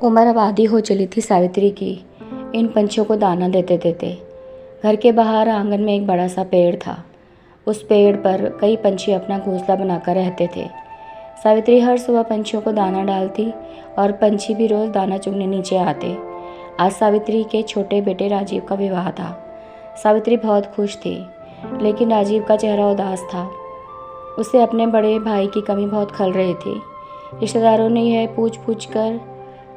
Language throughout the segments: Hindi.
उम्र अब आधी हो चली थी सावित्री की इन पंछियों को दाना देते देते। घर के बाहर आंगन में एक बड़ा सा पेड़ था। उस पेड़ पर कई पंछी अपना घोंसला बनाकर रहते थे। सावित्री हर सुबह पंछियों को दाना डालती और पंछी भी रोज़ दाना चुगने नीचे आते। आज सावित्री के छोटे बेटे राजीव का विवाह था। सावित्री बहुत खुश थी, लेकिन राजीव का चेहरा उदास था। उसे अपने बड़े भाई की कमी बहुत खल रही थी। रिश्तेदारों ने यह पूछ पूछ कर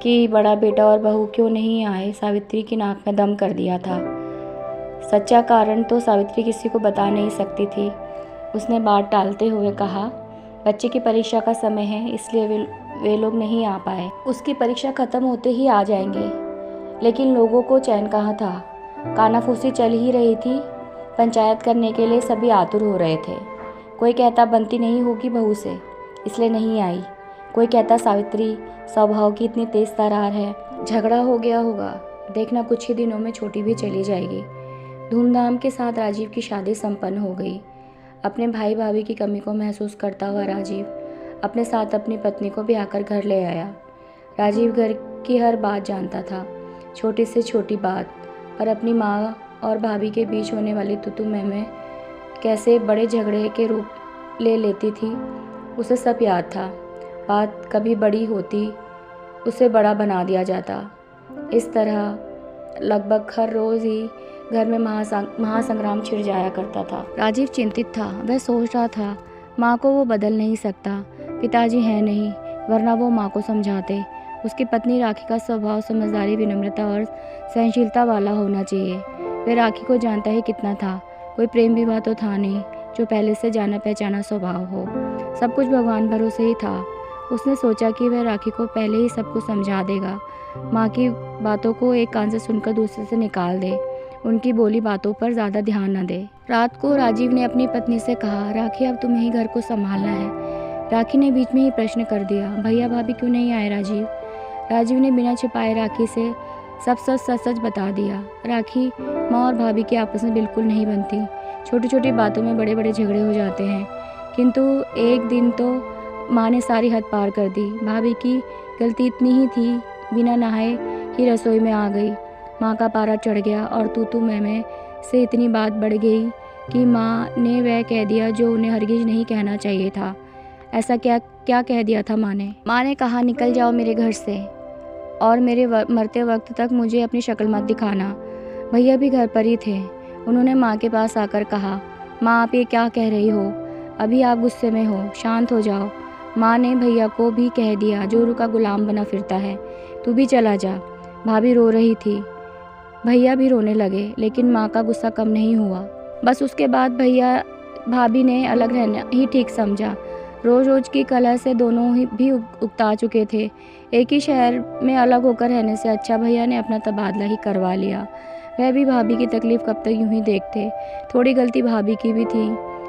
कि बड़ा बेटा और बहू क्यों नहीं आए, सावित्री की नाक में दम कर दिया था। सच्चा कारण तो सावित्री किसी को बता नहीं सकती थी। उसने बात टालते हुए कहा, बच्चे की परीक्षा का समय है, इसलिए वे लोग नहीं आ पाए। उसकी परीक्षा खत्म होते ही आ जाएंगे। लेकिन लोगों को चैन कहाँ था। कानाफूसी चल ही रही थी। पंचायत करने के लिए सभी आतुर हो रहे थे। कोई कहता बनती नहीं होगी बहू से, इसलिए नहीं आई। कोई कहता सावित्री स्वभाव की इतनी तेज तरार है, झगड़ा हो गया होगा, देखना कुछ ही दिनों में छोटी भी चली जाएगी। धूमधाम के साथ राजीव की शादी संपन्न हो गई। अपने भाई भाभी की कमी को महसूस करता हुआ राजीव अपने साथ अपनी पत्नी को ब्याह कर घर ले आया। राजीव घर की हर बात जानता था, छोटी से छोटी बात, और अपनी माँ और भाभी के बीच होने वाली तुतु में कैसे बड़े झगड़े के रूप ले लेती थी, उसे सब याद था। बात कभी बड़ी होती, उसे बड़ा बना दिया जाता। इस तरह लगभग हर रोज़ ही घर में महासंग्राम छिड़ जाया करता था। राजीव चिंतित था। वह सोच रहा था, माँ को वो बदल नहीं सकता, पिताजी हैं नहीं, वरना वो माँ को समझाते। उसकी पत्नी राखी का स्वभाव समझदारी, विनम्रता और सहनशीलता वाला होना चाहिए। वह राखी को जानता ही कितना था। कोई प्रेम विवाह तो था नहीं जो पहले से जाना पहचाना स्वभाव हो। सब कुछ भगवान भरोसे ही था। उसने सोचा कि वह राखी को पहले ही सब कुछ समझा देगा। माँ की बातों को एक कान से सुनकर दूसरे से निकाल दे, उनकी बोली बातों पर ज़्यादा ध्यान न दे। रात को राजीव ने अपनी पत्नी से कहा, राखी अब तुम्हें ही घर को संभालना है। राखी ने बीच में ही प्रश्न कर दिया, भैया भाभी क्यों नहीं आए राजीव? राजीव ने बिना छिपाए राखी से सब सच बता दिया। राखी माँ और भाभी की आपस में बिल्कुल नहीं बनती। छोटी छोटी बातों में बड़े बड़े झगड़े हो जाते हैं। किंतु एक दिन तो माँ ने सारी हद पार कर दी। भाभी की गलती इतनी ही थी, बिना नहाए ही रसोई में आ गई। माँ का पारा चढ़ गया और तू मैं से इतनी बात बढ़ गई कि माँ ने वह कह दिया जो उन्हें हरगिज नहीं कहना चाहिए था। ऐसा क्या कह दिया था माँ ने? माँ ने कहा, निकल जाओ मेरे घर से और मेरे मरते वक्त तक मुझे अपनी शक्ल मत दिखाना। भैया भी घर पर ही थे। उन्होंने माँ के पास आकर कहा, माँ आप ये क्या कह रही हो? अभी आप गुस्से में हो, शांत हो जाओ। माँ ने भैया को भी कह दिया, जोरू का गुलाम बना फिरता है, तू भी चला जा। भाभी रो रही थी, भैया भी रोने लगे, लेकिन माँ का गुस्सा कम नहीं हुआ। बस उसके बाद भैया भाभी ने अलग रहना ही ठीक समझा। रोज़ रोज़ की कलह से दोनों ही भी उकता चुके थे। एक ही शहर में अलग होकर रहने से अच्छा भैया ने अपना तबादला ही करवा लिया। वह भी भाभी की तकलीफ़ कब तक यूं ही देखते। थोड़ी गलती भाभी की भी थी।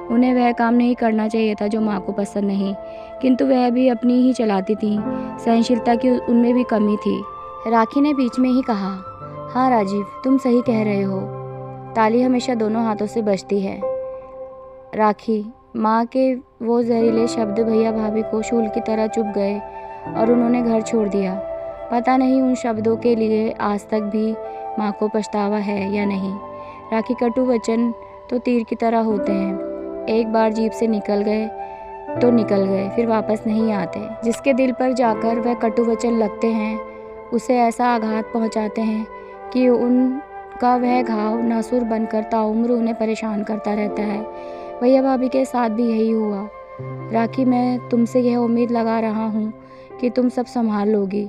उन्हें वह काम नहीं करना चाहिए था जो माँ को पसंद नहीं, किंतु वह भी अपनी ही चलाती थी। सहनशीलता की उनमें भी कमी थी। राखी ने बीच में ही कहा, हाँ राजीव तुम सही कह रहे हो, ताली हमेशा दोनों हाथों से बजती है। राखी, माँ के वो जहरीले शब्द भैया भाभी को शूल की तरह चुभ गए और उन्होंने घर छोड़ दिया। पता नहीं उन शब्दों के लिए आज तक भी माँ को पछतावा है या नहीं। राखी, कटु वचन तो तीर की तरह होते हैं, एक बार जीभ से निकल गए तो निकल गए, फिर वापस नहीं आते। जिसके दिल पर जाकर वह कटु वचन लगते हैं, उसे ऐसा आघात पहुँचाते हैं कि उनका वह घाव नासुर बनकर ताउम्र उन्हें परेशान करता रहता है। भैया भाभी के साथ भी यही हुआ। राखी, मैं तुमसे यह उम्मीद लगा रहा हूँ कि तुम सब संभाल लोगी।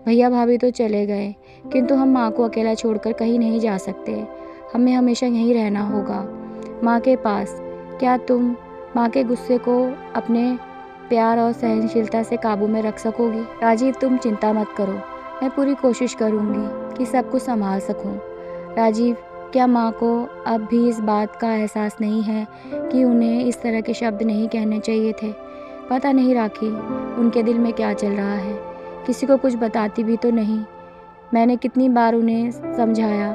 भैया भाभी तो चले गए, किंतु हम माँ को अकेला छोड़कर कहीं नहीं जा सकते। हमें हमेशा यहीं रहना होगा, माँ के पास। क्या तुम माँ के गुस्से को अपने प्यार और सहनशीलता से काबू में रख सकोगी? राजीव, तुम चिंता मत करो, मैं पूरी कोशिश करूँगी कि सब कुछ संभाल सकूँ। राजीव, क्या माँ को अब भी इस बात का एहसास नहीं है कि उन्हें इस तरह के शब्द नहीं कहने चाहिए थे? पता नहीं राखी, उनके दिल में क्या चल रहा है। किसी को कुछ बताती भी तो नहीं। मैंने कितनी बार उन्हें समझाया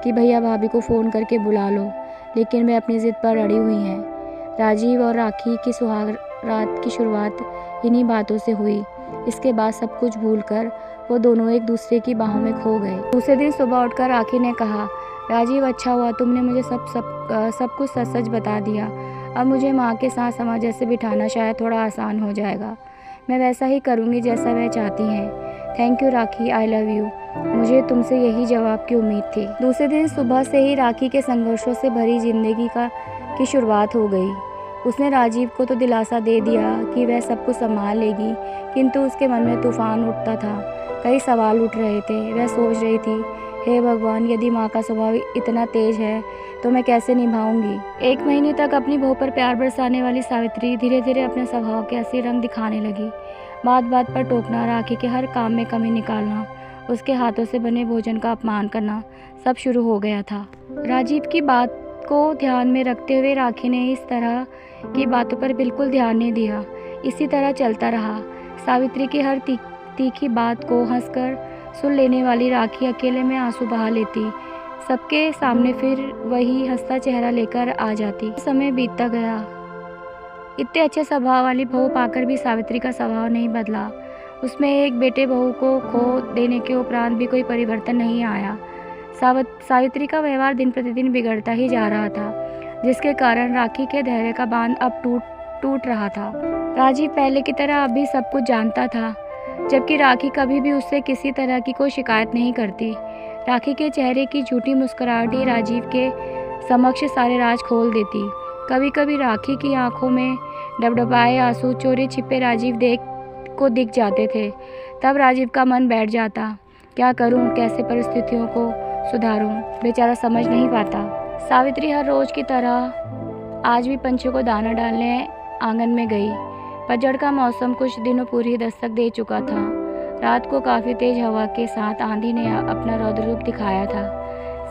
कि भैया भाभी को फ़ोन करके बुला लो, लेकिन वे अपनी ज़िद पर अड़ी हुई हैं। राजीव और राखी की सुहाग रात की शुरुआत इन्हीं बातों से हुई। इसके बाद सब कुछ भूलकर वो दोनों एक दूसरे की बाहों में खो गए। दूसरे दिन सुबह उठकर राखी ने कहा, राजीव अच्छा हुआ तुमने मुझे सब कुछ सच सच बता दिया। अब मुझे माँ के साथ समाज से बिठाना शायद थोड़ा आसान हो जाएगा। मैं वैसा ही करूँगी जैसा वह चाहती हैं। Thank you rakhi, I love you. मुझे तुमसे यही जवाब की उम्मीद थी। दूसरे दिन सुबह से ही राखी के संघर्षों से भरी जिंदगी की शुरुआत हो गई। उसने राजीव को तो दिलासा दे दिया कि वह सब कुछ संभाल लेगी, किंतु उसके मन में तूफान उठता था। कई सवाल उठ रहे थे। वह सोच रही थी, हे भगवान, यदि माँ का स्वभाव इतना तेज है तो मैं कैसे निभाऊंगी। 1 महीने तक अपनी बहू पर प्यार बरसाने वाली सावित्री धीरे धीरे अपने स्वभाव के असली रंग दिखाने लगी। बात बात पर टोकना, राखी के हर काम में कमी निकालना, उसके हाथों से बने भोजन का अपमान करना, सब शुरू हो गया था। राजीव की बात को ध्यान में रखते हुए राखी ने इस तरह की बातों पर बिल्कुल ध्यान नहीं दिया। इसी तरह चलता रहा। सावित्री की हर तीखी बात को हंसकर सुन लेने वाली राखी अकेले में आंसू बहा लेती। सबके सामने फिर वही हंसता चेहरा लेकर आ जाती। समय बीतता गया। इतने अच्छे स्वभाव वाली बहू पाकर भी सावित्री का स्वभाव नहीं बदला। उसमें एक बेटे बहू को खो देने के उपरांत भी कोई परिवर्तन नहीं आया। सावित्री का व्यवहार दिन प्रतिदिन बिगड़ता ही जा रहा था, जिसके कारण राखी के धैर्य का बांध अब टूट रहा था। राजीव पहले की तरह अब भी सब कुछ जानता था, जबकि राखी कभी भी उससे किसी तरह की कोई शिकायत नहीं करती। राखी के चेहरे की झूठी मुस्कुराहट ही राजीव के समक्ष सारे राज खोल देती। कभी कभी राखी की आंखों में डबडबाए आंसू चोरी छिपे राजीव दिख जाते थे। तब राजीव का मन बैठ जाता, क्या करूं, कैसे परिस्थितियों को सुधारूं, बेचारा समझ नहीं पाता। सावित्री हर रोज की तरह आज भी पंछियों को दाना डालने आंगन में गई। पतझड़ का मौसम कुछ दिनों पूर्व ही दस्तक दे चुका था। रात को काफ़ी तेज हवा के साथ आंधी ने अपना रौद्र रूप दिखाया था।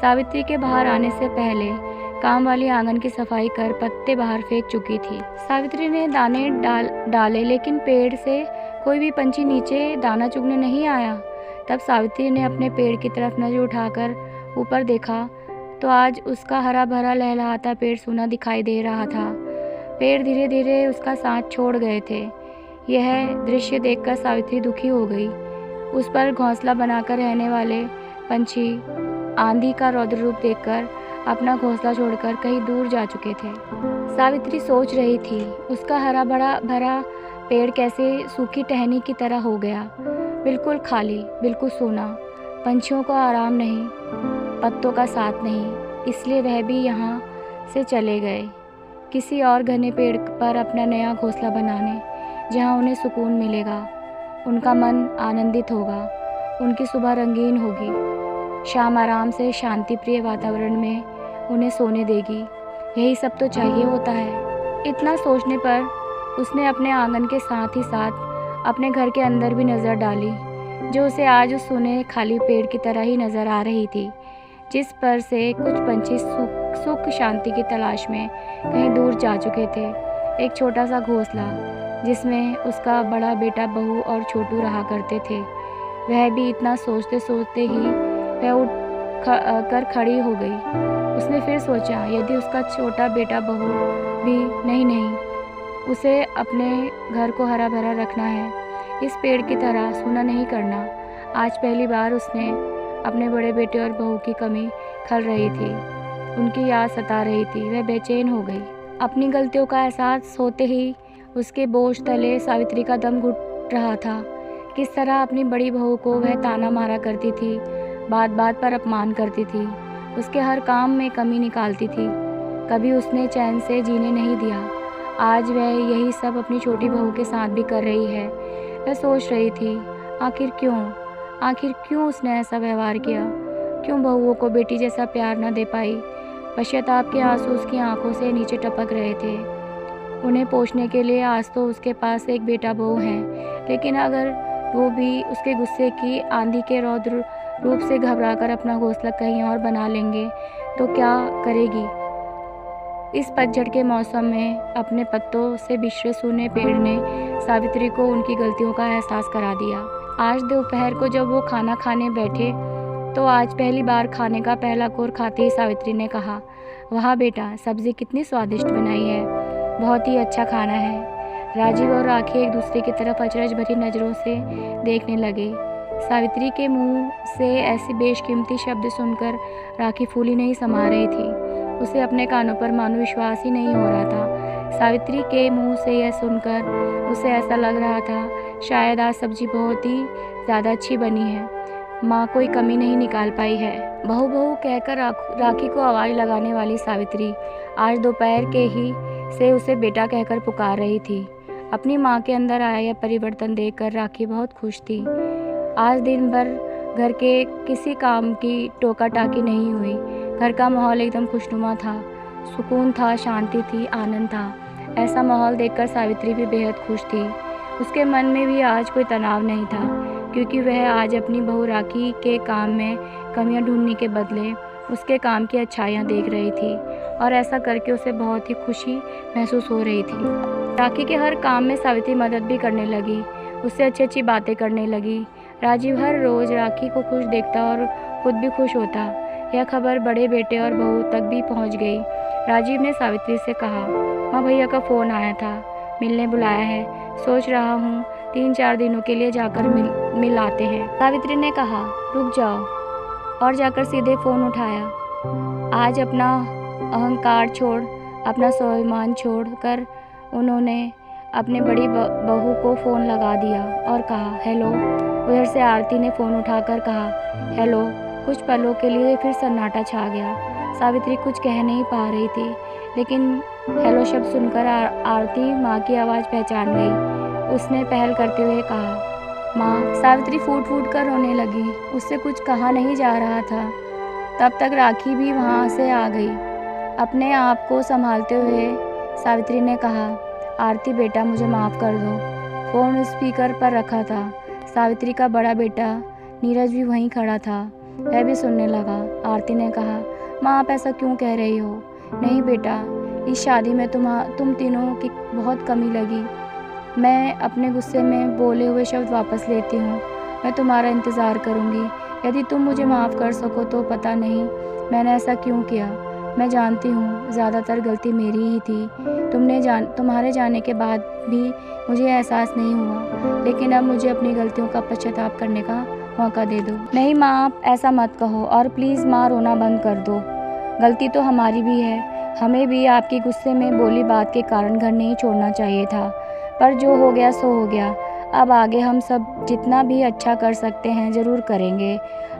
सावित्री के बाहर आने से पहले काम वाली आंगन की सफाई कर पत्ते बाहर फेंक चुकी थी। सावित्री ने दाने डाले, लेकिन पेड़ से कोई भी पंछी नीचे दाना चुगने नहीं आया। तब सावित्री ने अपने पेड़ की तरफ नजर उठाकर ऊपर देखा तो आज उसका हरा भरा लहलहाता पेड़ सूना दिखाई दे रहा था। पेड़ धीरे धीरे उसका साथ छोड़ गए थे। यह दृश्य देखकर सावित्री दुखी हो गई। उस पर घोंसला बनाकर रहने वाले पंछी आंधी का रौद्र रूप देखकर अपना घोंसला छोड़कर कहीं दूर जा चुके थे। सावित्री सोच रही थी, उसका हरा भरा पेड़ कैसे सूखी टहनी की तरह हो गया, बिल्कुल खाली, बिल्कुल सूना। पंछियों को आराम नहीं, पत्तों का साथ नहीं, इसलिए वह भी यहाँ से चले गए किसी और घने पेड़ पर अपना नया घोंसला बनाने, जहाँ उन्हें सुकून मिलेगा, उनका मन आनंदित होगा, उनकी सुबह रंगीन होगी, शाम आराम से शांति प्रिय वातावरण में उन्हें सोने देगी। यही सब तो चाहिए होता है। इतना सोचने पर उसने अपने आंगन के साथ ही साथ अपने घर के अंदर भी नज़र डाली, जो उसे आज उस सूने खाली पेड़ की तरह ही नज़र आ रही थी, जिस पर से कुछ पंछी सुख शांति की तलाश में कहीं दूर जा चुके थे। एक छोटा सा घोंसला जिसमें उसका बड़ा बेटा बहू और छोटू रहा करते थे। वह भी इतना सोचते सोचते ही वह उठ कर खड़ी हो गई। उसने फिर सोचा, यदि उसका छोटा बेटा बहू भी नहीं, उसे अपने घर को हरा भरा रखना है, इस पेड़ की तरह सूना नहीं करना। आज पहली बार उसने अपने बड़े बेटे और बहू की कमी खल रही थी, उनकी याद सता रही थी। वह बेचैन हो गई। अपनी गलतियों का एहसास होते ही उसके बोझ तले सावित्री का दम घुट रहा था। किस तरह अपनी बड़ी बहू को वह ताना मारा करती थी, बात बात पर अपमान करती थी, उसके हर काम में कमी निकालती थी। कभी उसने चैन से जीने नहीं दिया। आज वह यही सब अपनी छोटी बहू के साथ भी कर रही है। वह सोच रही थी, आखिर क्यों उसने ऐसा व्यवहार किया, क्यों बहुओं को बेटी जैसा प्यार न दे पाई। पश्चाताप के आंसू उसकी आंखों से नीचे टपक रहे थे। उन्हें पोषने के लिए आज तो उसके पास एक बेटा बहू है, लेकिन अगर वो भी उसके गुस्से की आंधी के रौद्र रूप से घबराकर अपना घोंसला कहीं और बना लेंगे तो क्या करेगी। इस पतझड़ के मौसम में अपने पत्तों से बिछड़े सूने पेड़ ने सावित्री को उनकी गलतियों का एहसास करा दिया। आज दोपहर को जब वो खाना खाने बैठे तो आज पहली बार खाने का पहला कोर खाते ही सावित्री ने कहा, वाह बेटा, सब्जी कितनी स्वादिष्ट बनाई है, बहुत ही अच्छा खाना है। राजीव और राखी एक दूसरे की तरफ अचरज भरी नज़रों से देखने लगे। सावित्री के मुंह से ऐसी बेशकीमती शब्द सुनकर राखी फूली नहीं समा रही थी। उसे अपने कानों पर मानो विश्वास ही नहीं हो रहा था। सावित्री के मुंह से यह सुनकर उसे ऐसा लग रहा था शायद आज सब्जी बहुत ही ज़्यादा अच्छी बनी है, माँ कोई कमी नहीं निकाल पाई है। बहू बहू कहकर राखी को आवाज़ लगाने वाली सावित्री आज दोपहर के ही से उसे बेटा कहकर पुकार रही थी। अपनी माँ के अंदर आया यह परिवर्तन देखकर राखी बहुत खुश थी। आज दिन भर घर के किसी काम की टोका टाकी नहीं हुई। घर का माहौल एकदम खुशनुमा था, सुकून था, शांति थी, आनंद था। ऐसा माहौल देखकर सावित्री भी बेहद खुश थी। उसके मन में भी आज कोई तनाव नहीं था, क्योंकि वह आज अपनी बहू राखी के काम में कमियां ढूंढने के बदले उसके काम की अच्छाइयाँ देख रही थी, और ऐसा करके उसे बहुत ही खुशी महसूस हो रही थी। राखी के हर काम में सावित्री मदद भी करने लगी, उससे अच्छी अच्छी बातें करने लगी। राजीव हर रोज़ राखी को खुश देखता और खुद भी खुश होता। यह खबर बड़े बेटे और बहू तक भी पहुंच गई। राजीव ने सावित्री से कहा, माँ भैया का फ़ोन आया था, मिलने बुलाया है, सोच रहा हूँ 3-4 दिनों के लिए जाकर मिल आते हैं। सावित्री ने कहा, रुक जाओ, और जाकर सीधे फ़ोन उठाया। आज अपना अहंकार छोड़, अपना स्वाभिमान छोड़कर उन्होंने अपने बड़ी बहू को फ़ोन लगा दिया और कहा, हेलो। उधर से आरती ने फ़ोन उठाकर कहा, हेलो। कुछ पलों के लिए फिर सन्नाटा छा गया। सावित्री कुछ कह नहीं पा रही थी, लेकिन हेलो शब्द सुनकर आरती माँ की आवाज़ पहचान गई। उसने पहल करते हुए कहा, माँ। सावित्री फूट फूट कर रोने लगी। उससे कुछ कहा नहीं जा रहा था। तब तक राखी भी वहाँ से आ गई। अपने आप को संभालते हुए सावित्री ने कहा, आरती बेटा, मुझे माफ़ कर दो। फ़ोन स्पीकर पर रखा था। सावित्री का बड़ा बेटा नीरज भी वहीं खड़ा था, वह भी सुनने लगा। आरती ने कहा, माँ आप ऐसा क्यों कह रही हो? नहीं बेटा, इस शादी में तुम तीनों की बहुत कमी लगी। मैं अपने गुस्से में बोले हुए शब्द वापस लेती हूँ। मैं तुम्हारा इंतज़ार करूँगी। यदि तुम मुझे माफ़ कर सको तो पता नहीं मैंने ऐसा क्यों किया। मैं जानती हूँ ज़्यादातर गलती मेरी ही थी। तुम्हारे जाने के बाद भी मुझे एहसास नहीं हुआ, लेकिन अब मुझे अपनी गलतियों का पश्चाताप करने का मौका दे दो। नहीं माँ, आप ऐसा मत कहो, और प्लीज़ माँ रोना बंद कर दो। गलती तो हमारी भी है। हमें भी आपके गुस्से में बोली बात के कारण घर नहीं छोड़ना चाहिए था, पर जो हो गया सो हो गया। अब आगे हम सब जितना भी अच्छा कर सकते हैं ज़रूर करेंगे।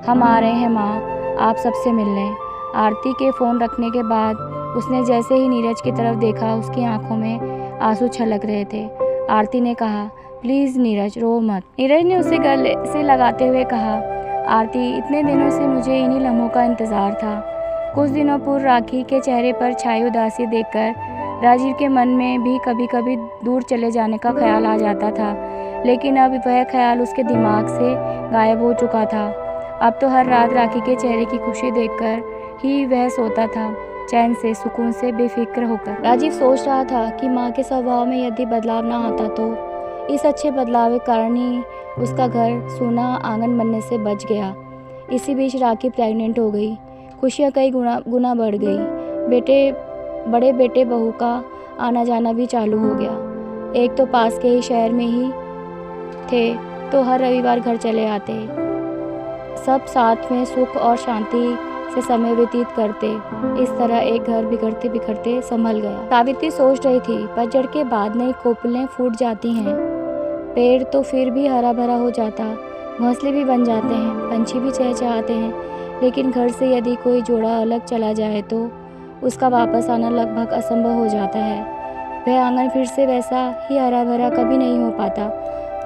हम आ रहे हैं माँ, आप सबसे मिलने। आरती के फ़ोन रखने के बाद उसने जैसे ही नीरज की तरफ देखा, उसकी आंखों में आंसू छलक रहे थे। आरती ने कहा, प्लीज़ नीरज, रो मत। नीरज ने उसे गले से लगाते हुए कहा, आरती, इतने दिनों से मुझे इन्हीं लम्हों का इंतज़ार था। कुछ दिनों पूर्व राखी के चेहरे पर छाई उदासी देखकर राजीव के मन में भी कभी कभी दूर चले जाने का ख्याल आ जाता था, लेकिन अब वह ख्याल उसके दिमाग से गायब हो चुका था। अब तो हर रात राखी के चेहरे की खुशी देखकर ही वह सोता था, चैन से, सुकून से, बेफिक्र होकर। राजीव सोच रहा था कि माँ के स्वभाव में यदि बदलाव ना आता तो इस अच्छे बदलाव के कारण ही उसका घर सूना आंगन बनने से बच गया। इसी बीच राखी प्रेग्नेंट हो गई। खुशियाँ कई गुना बढ़ गई। बड़े बेटे बहू का आना जाना भी चालू हो गया। एक तो पास के ही शहर में ही थे, तो हर रविवार घर चले आते। सब साथ में सुख और शांति से समय व्यतीत करते। इस तरह एक घर बिखरते बिखरते संभल गया। सावित्री सोच रही थी, पतझड़ के बाद नई कोपलें फूट जाती हैं, पेड़ तो फिर भी हरा भरा हो जाता, घोंसले भी बन जाते हैं, पंछी भी चहचहाते हैं, लेकिन घर से यदि कोई जोड़ा अलग चला जाए तो उसका वापस आना लगभग असंभव हो जाता है। वह आंगन फिर से वैसा ही हरा भरा कभी नहीं हो पाता।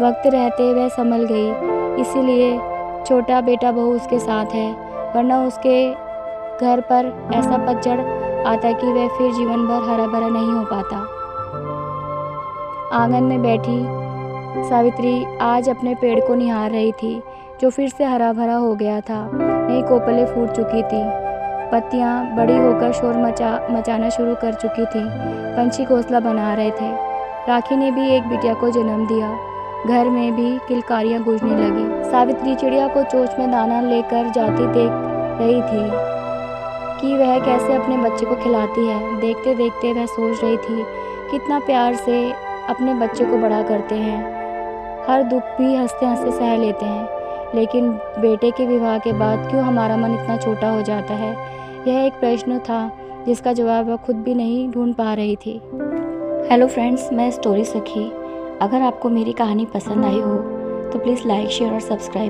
वक्त रहते वह संभल गई, इसीलिए छोटा बेटा बहू उसके साथ है, वरना उसके घर पर ऐसा पतझड़ आता कि वह फिर जीवन भर हरा भरा नहीं हो पाता। आंगन में बैठी सावित्री आज अपने पेड़ को निहार रही थी, जो फिर से हरा भरा हो गया था। नई कोपलें फूट चुकी थी, पत्तियां बड़ी होकर शोर मचाना शुरू कर चुकी थी, पंछी घोंसला बना रहे थे। राखी ने भी एक बिटिया को जन्म दिया। घर में भी किलकारियां गूंजने लगी। सावित्री चिड़िया को चोंच में दाना लेकर जाती देख रही थी कि वह कैसे अपने बच्चे को खिलाती है। देखते देखते वह सोच रही थी, कितना प्यार से अपने बच्चे को बड़ा करते हैं, हर दुख भी हंसते हंसते सह लेते हैं, लेकिन बेटे के विवाह के बाद क्यों हमारा मन इतना छोटा हो जाता है? यह एक प्रश्न था जिसका जवाब वह खुद भी नहीं ढूंढ पा रही थी। हेलो फ्रेंड्स, मैं स्टोरी सखी। अगर आपको मेरी कहानी पसंद आई हो तो प्लीज़ लाइक, शेयर और सब्सक्राइब।